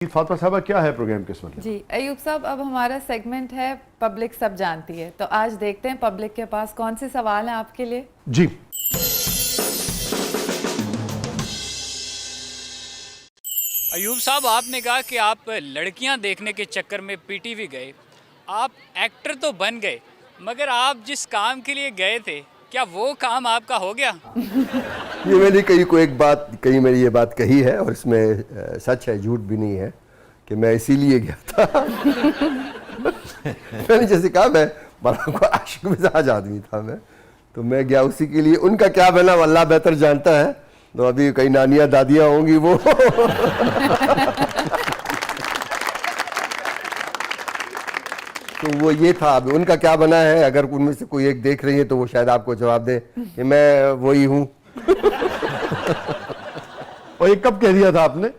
फातिमा साहबा, क्या है प्रोग्राम किस्मत? जी अयूब साहब, अब हमारा सेगमेंट है पब्लिक सब जानती है, तो आज देखते हैं पब्लिक के पास कौन से सवाल हैं आपके लिए। जी अयूब साहब, आपने कहा कि आप लड़कियां देखने के चक्कर में पीटीवी गए। आप एक्टर तो बन गए, मगर आप जिस काम के लिए गए थे, क्या वो काम आपका हो गया? ये मैंने कहीं मैंने ये बात कही है और इसमें सच है, झूठ भी नहीं है कि मैं इसीलिए गया था। मैंने जैसे कहा, मैं बड़ा आशिक मिजाज आदमी था मैं, तो मैं गया उसी के लिए। उनका क्या बना अल्लाह बेहतर जानता है, तो अभी कई नानियाँ दादियाँ होंगी वो। तो वो ये था, अभी उनका क्या बना है, अगर उनमें से कोई एक देख रही है तो वो शायद आपको जवाब दे कि मैं वही हूँ। और ये कब कह दिया था आपने?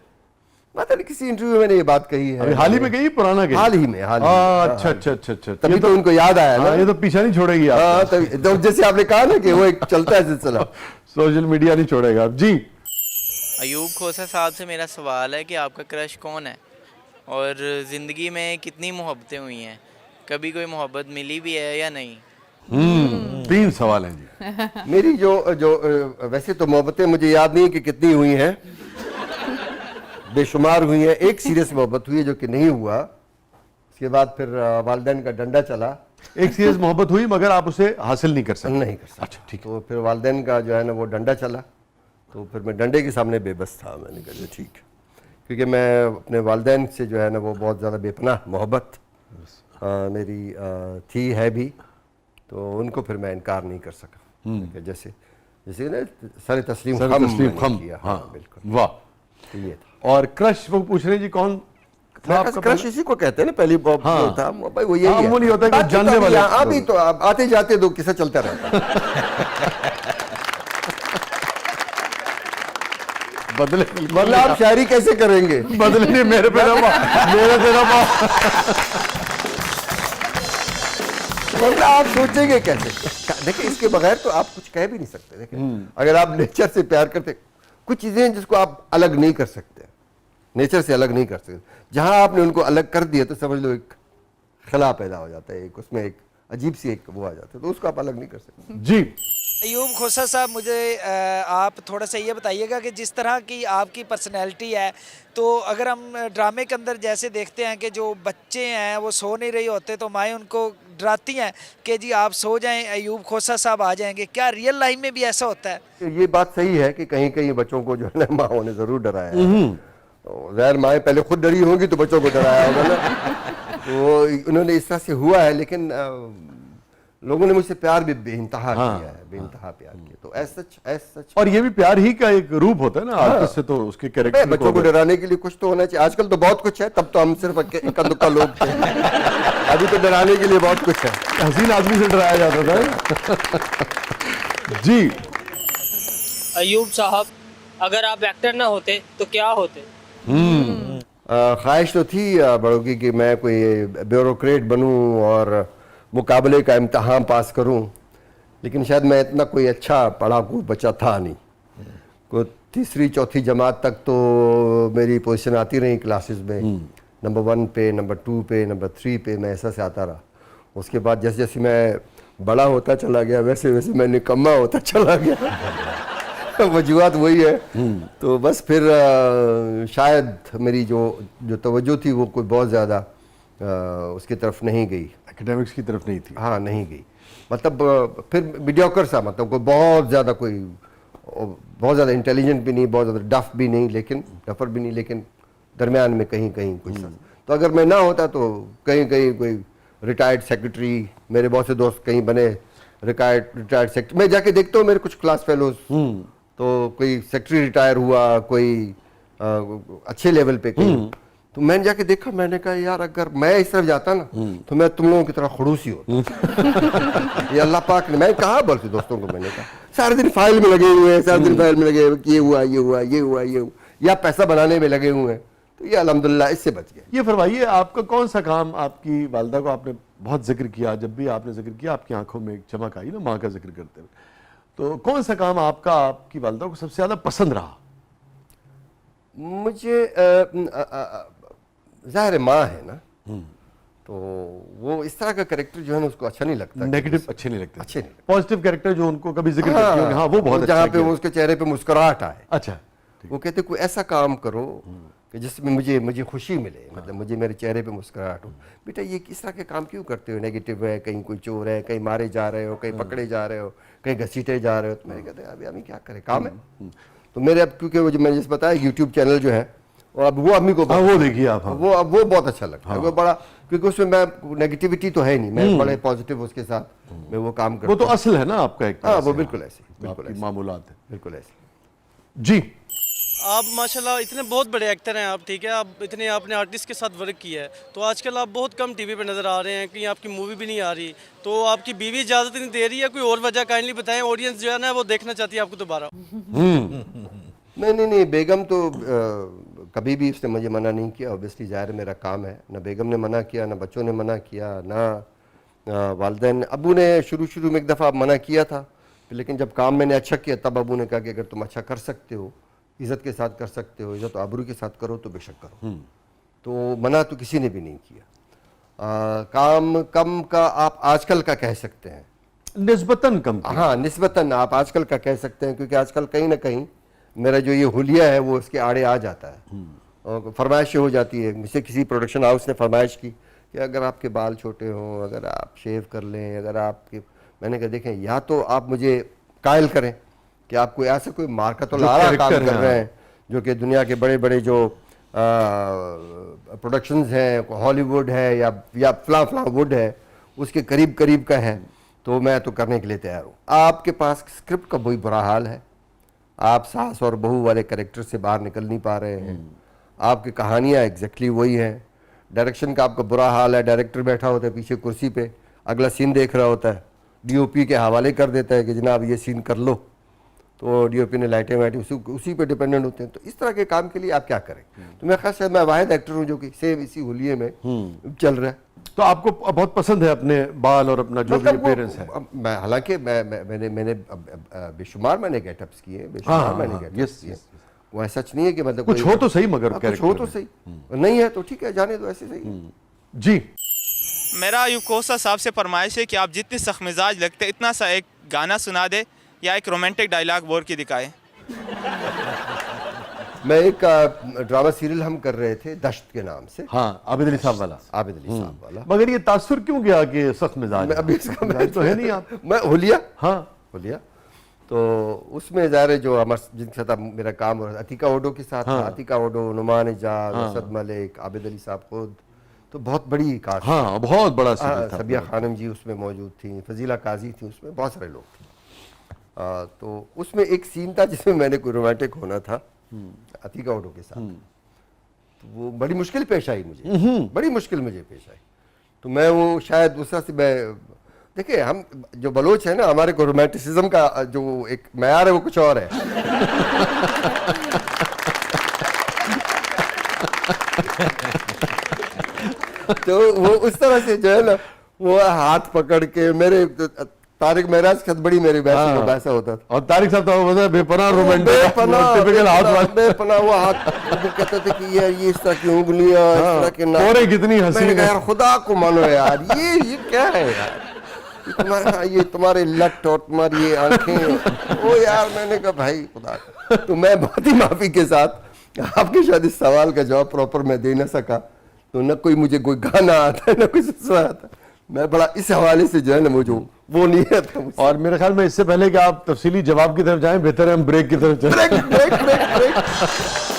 मतलब किसी इंटरव्यू में मैंने ये बात कही है। अभी हाल ही में कही, पुराना कही? हाल ही में। अच्छा अच्छा अच्छा अच्छा, तभी तो उनको याद आया ना। ये तो पीछा नहीं छोड़ेगी आप। हाँ, तो जैसे आपने कहा ना कि वो एक चलता है सिलसिला। सोशल मीडिया नहीं छोड़ेगा आप। जी अयूब खोसा साहब से मेरा सवाल है कि आपका क्रश कौन है और ज़िंदगी में कितनी मोहब्बतें हुई हैं, कभी कोई मोहब्बत मिली भी है या नहीं? 3 सवाल हैं जी। मेरी जो वैसे तो मोहब्बतें मुझे याद नहीं कि कितनी हुई हैं, बेशुमार हुई हैं। एक सीरियस मोहब्बत हुई है जो कि नहीं हुआ, उसके बाद फिर वालिदैन का डंडा चला। एक सीरियस मोहब्बत हुई मगर आप उसे हासिल नहीं कर सकते? नहीं कर सकता। अच्छा ठीक है। तो फिर वालिदैन का जो है ना वो डंडा चला, तो फिर मैं डंडे के सामने बेबस था। मैंने कहा ठीक है, क्योंकि मैं अपने वालिदैन से जो है ना वो बहुत ज़्यादा बेपनाह मोहब्बत मेरी थी, है भी, तो उनको फिर मैं इनकार नहीं कर सका। जैसे जैसे ना सर तस्लीम खम किया। हाँ बिल्कुल, वाह। तो ये था। और क्रश वो पूछ रहे जी कौन था आपका? क्रश इसी को कहते हैं ना, पहली हाँ। था भाई, वो यही वो नहीं होता कि जानने वाले। अभी तो आते जाते दो किस्सा चलता रहता। बदले मतलब आप शायरी कैसे करेंगे? बदले नहीं, मेरे पे मेरे पे मतलब आप सोचेंगे कैसे? देखिए, इसके बगैर तो आप कुछ कह भी नहीं सकते। देखिए, अगर आप नेचर से प्यार करते, कुछ चीजें हैं जिसको आप अलग नहीं कर सकते, नेचर से अलग नहीं कर सकते। जहां आपने उनको अलग कर दिया तो समझ लो एक खला पैदा हो जाता है, एक उसमें एक अजीब सी एक वो आ जाता है, तो उसको आप अलग नहीं कर सकते। जी अयूब खोसा साहब, मुझे आप थोड़ा सा ये बताइएगा कि जिस तरह की आपकी पर्सनैलिटी है, तो अगर हम ड्रामे के अंदर जैसे देखते हैं कि जो बच्चे हैं वो सो नहीं रहे होते तो माएँ उनको डराती हैं कि जी आप सो जाएं, अयूब खोसा साहब आ जाएंगे। क्या रियल लाइफ में भी ऐसा होता है? ये बात सही है कि कहीं कहीं बच्चों को जो है ना माओ ने जरूर डराया है। तो ज़ाहिर माएँ पहले खुद डरी होंगी तो बच्चों को डराया होगा ना। तो उन्होंने इस तरह से हुआ है, लेकिन लोगों ने मुझसे प्यार भी बेइंतहा किया है, बेइंतहा प्यार किया। तो सच और ये भी प्यार ही का एक रूप होता है ना आर्टिस्ट से, तो उसके कैरेक्टर बच्चों को डराने के लिए कुछ तो होना चाहिए। आजकल तो बहुत कुछ है, तब तो हम सिर्फ इक्का दुक्का लोग थे। अभी तो डराने के लिए बहुत कुछ है। हसीन आदमी से डराया जाता था। जी अयूब साहब, अगर आप एक्टर ना होते तो क्या होते? ख्वाहिश तो थी बड़ों की कि मैं कोई ब्यूरोक्रेट बनूं और मुकाबले का इम्तहान पास करूं, लेकिन शायद मैं इतना कोई अच्छा पढ़ाकू बच्चा था नहीं। को तीसरी चौथी जमात तक तो मेरी पोजीशन आती रही क्लासेस में, नंबर 1 पे, नंबर 2 पे, नंबर 3 पे, मैं ऐसा से आता रहा। उसके बाद जैसे जैसे मैं बड़ा होता चला गया, वैसे वैसे मैं निकम्मा होता चला गया। वजूहत वही है। तो बस फिर शायद मेरी जो तवज्जो थी वो कोई बहुत ज़्यादा उसकी तरफ नहीं गई, एकेडमिक्स की तरफ नहीं थी। हाँ, नहीं गई। मतलब फिर मीडियोकर सा, मतलब कोई बहुत ज़्यादा इंटेलिजेंट भी नहीं, बहुत ज़्यादा डफ भी नहीं, लेकिन डफर भी नहीं, लेकिन दरमियान में कहीं कहीं कुछ सा। तो अगर मैं ना होता तो कहीं कहीं कोई रिटायर्ड सेक्रेटरी, मेरे बहुत से दोस्त कहीं बने रिटायर्ड सेक्रेटरी। मैं जाके देखता हूँ मेरे कुछ क्लास फेलोज, तो कोई सेक्रेटरी रिटायर हुआ, कोई अच्छे लेवल पे कहीं। तो मैंने जाके देखा, मैंने कहा यार अगर मैं इस तरफ जाता ना तो मैं तुम लोगों की तरह खड़ूसी होता। ये अल्लाह पाक ने, मैं कहा बोलते दोस्तों को, मैंने कहा सारे दिन फाइल में लगे हुए हैं, सारे दिन फाइल में लगे हुए, ये हुआ ये हुआ ये हुआ ये हुआ, या पैसा बनाने में लगे हुए हैं, तो ये अल्हम्दुलिल्लाह इससे बच गए। ये फरमाइए, आपका कौन सा काम, आपकी वालिदा को आपने बहुत जिक्र किया, जब भी आपने जिक्र किया आपकी आंखों में एक चमक आई ना माँ का जिक्र करते हुए, तो कौन सा काम आपका आपकी वालिदा को सबसे ज़्यादा पसंद रहा? मुझे जाहिर है माँ है ना, तो वो इस तरह का कैरेक्टर जो है ना उसको अच्छा नहीं लगता। नेगेटिव अच्छे नहीं लगते, अच्छे नहीं लगते। पॉजिटिव कैरेक्टर जो उनको कभी जिक्र करती होंगे, हाँ वो बहुत अच्छा जहाँ पे किया। उसके चेहरे पे मुस्कुराहट आए। अच्छा, वो कहते कोई ऐसा काम करो कि जिसमें मुझे खुशी मिले, मतलब मुझे मेरे चेहरे पे मुस्कुराहट हो। बेटा ये किस तरह के काम क्यों करते हो, नेगेटिव है, कहीं कोई चोर है, कहीं मारे जा रहे हो, कहीं पकड़े जा रहे हो, कहीं घसीटे जा रहे हो। तो मैंने कहते अभी हम क्या करें, काम है। तो मेरे अब क्योंकि वो जो मैंने जैसे बताया यूट्यूब चैनल जो है, और अब वो आदमी को हाँ वो देखिए आप, हाँ। वो अब वो बहुत अच्छा लगता है। वो बड़ा, क्योंकि उसमें मैं नेगेटिविटी तो है नहीं, मैं बड़े पॉजिटिव उसके साथ मैं वो काम करता वो तो हूँ। असल है ना आपका एक हाँ तरह वो से, बिल्कुल ऐसे, बिल्कुल आपकी ऐसे, मामूलात है। बिल्कुल ऐसे। जी, आप माशाल्लाह इतने बहुत बड़े एक्टर हैं आप, ठीक है, आप इतने आपने आर्टिस्ट के साथ वर्क किया है, तो आजकल आप बहुत कम टीवी पे नज़र आ रहे हैं, कहीं आपकी मूवी भी नहीं आ रही, तो आपकी बीवी इजाज़त नहीं दे रही है, कोई और वजह काइंडली बताएं, ऑडियंस जो है ना वो देखना चाहती है आपको दोबारा। नहीं, बेगम तो कभी भी उसने मुझे मना नहीं किया। ऑब्वियसली ज़ाहिर मेरा काम है, ना बेगम ने मना किया, ना बच्चों ने मना किया, ना वालिदैन। अबू ने शुरू में एक दफ़ा मना किया था, लेकिन जब काम मैंने अच्छा किया तब अबू ने कहा कि अगर तुम अच्छा कर सकते हो, इज़्ज़त के साथ कर सकते हो, इज़्ज़त आबरू के साथ करो तो बेशक करो। तो मना तो किसी ने भी नहीं किया। काम कम का आप आजकल का कह सकते हैं, निस्बतन कम किया। हाँ निस्बतन आप आजकल का कह सकते हैं, क्योंकि आजकल कहीं ना कहीं मेरा जो ये हुलिया है वो इसके आड़े आ जाता है, और फरमाइश हो जाती है। मुझसे किसी प्रोडक्शन हाउस ने फरमाइश की कि अगर आपके बाल छोटे हों, अगर आप शेव कर लें, अगर आपके, मैंने कहा देखें या तो आप मुझे कायल करें कि आप कोई ऐसा कोई मार्का लारा काम कर रहे हैं जो कि दुनिया के बड़े बड़े जो प्रोडक्शंस हैं, हॉलीवुड है या फला वुड है, उसके करीब करीब का है, तो मैं तो करने के लिए तैयार हूँ। आपके पास स्क्रिप्ट का वही बुरा हाल है, आप सास और बहू वाले कैरेक्टर से बाहर निकल नहीं पा रहे हैं, आपकी कहानियाँ एग्जैक्टली वही हैं, डायरेक्शन का आपका बुरा हाल है, डायरेक्टर बैठा होता है पीछे कुर्सी पे, अगला सीन देख रहा होता है, डीओपी के हवाले कर देता है कि जनाब ये सीन कर लो, तो डीओपी ने लाइटें वाइटें उसी पे डिपेंडेंट होते हैं। तो इस तरह के काम के लिए आप क्या करें। तो मैं खास मैं वाहिद एक्टर हूँ जो कि सेम इसी हुलिये में चल रहा है। तो आपको बहुत पसंद है अपने बाल और अपना जो भी मतलब अपीयरेंस है। मैं हालांकि मैंने बेशुमार मैंने गेटअप्स किए, बेशुमार मैंने गेटअप्स किए। वो ऐसा नहीं है कि मतलब कुछ हो तो सही, मगर कुछ हो तो सही, नहीं है तो ठीक है, जाने दो, ऐसे सही। जी, मेरा अयूब कोसा साहब से फरमाइश है कि आप जितने सख्त मिजाज लगते इतना सा एक गाना सुना दे या एक रोमांटिक डायलॉग बोल के दिखाए। मैं एक ड्रामा सीरियल हम कर रहे थे दश्त के नाम से, हाँ आबिद अली साहब वाला, आबिद अली साहब वाला। मगर ये तासुर क्यों गया कि सख्त मिजाज मैं है? अभी इसका मिजाज तो है नहीं आप। मैं हुलिया, हाँ हुलिया, तो उसमें ज़ाहिर है जो हमारे जिनके साथ मेरा काम और अतीका ओडो के साथ था, अतीका ओडो, नुमान इजाज, असद मलिक, आबिद अली साहब खुद, तो बहुत बड़ी कास्ट, हाँ बहुत बड़ा सीरियल था। सबिया खानम जी उसमें मौजूद थी, फजीला काजी थी उसमें, बहुत सारे लोग थे। तो उसमें एक सीन था जिसमें मैंने कोई रोमांटिक होना था अतीका ओडो के साथ, तो वो बड़ी मुश्किल पेश आई मुझे, बड़ी मुश्किल मुझे पेश आई। तो मैं वो शायद दूसरा से मैं, देखिए हम जो बलोच है ना, हमारे को रोमांटिसिज्म का जो एक मयार है वो कुछ और है। तो वो उस तरह से जो है ना, वो हाथ पकड़ के मेरे तारिक महराज के साथ बड़ी मेरी बहस होता था। और तारिक साहब तो बेपनाह रोमांटिक, टिपिकल हाथ वाला, बेपनाह वो हाथ, वो कहते थे कि ये इस तरह की उंगलियां, इस तरह के नाक, कोरे कितनी हंसी मैंने कहा है। यार खुदा को मानो यार, ये क्या है यार, ये तुम्हारे लट और तुम्हारी ये आंखें, ओ यार, मैंने कहा भाई खुदा। तो मैं बहुत ही माफी के साथ आपके शायद इस सवाल का जवाब प्रॉपर मैं दे ना सका, तो न कोई मुझे कोई गाना आता है न कुछ आता, मैं बड़ा इस हवाले से जो है ना मुझे वो नहीं है। और मेरे ख्याल में इससे पहले कि आप तफसीली जवाब की तरफ जाएं, बेहतर है हम ब्रेक की तरफ चलें। ब्रेक।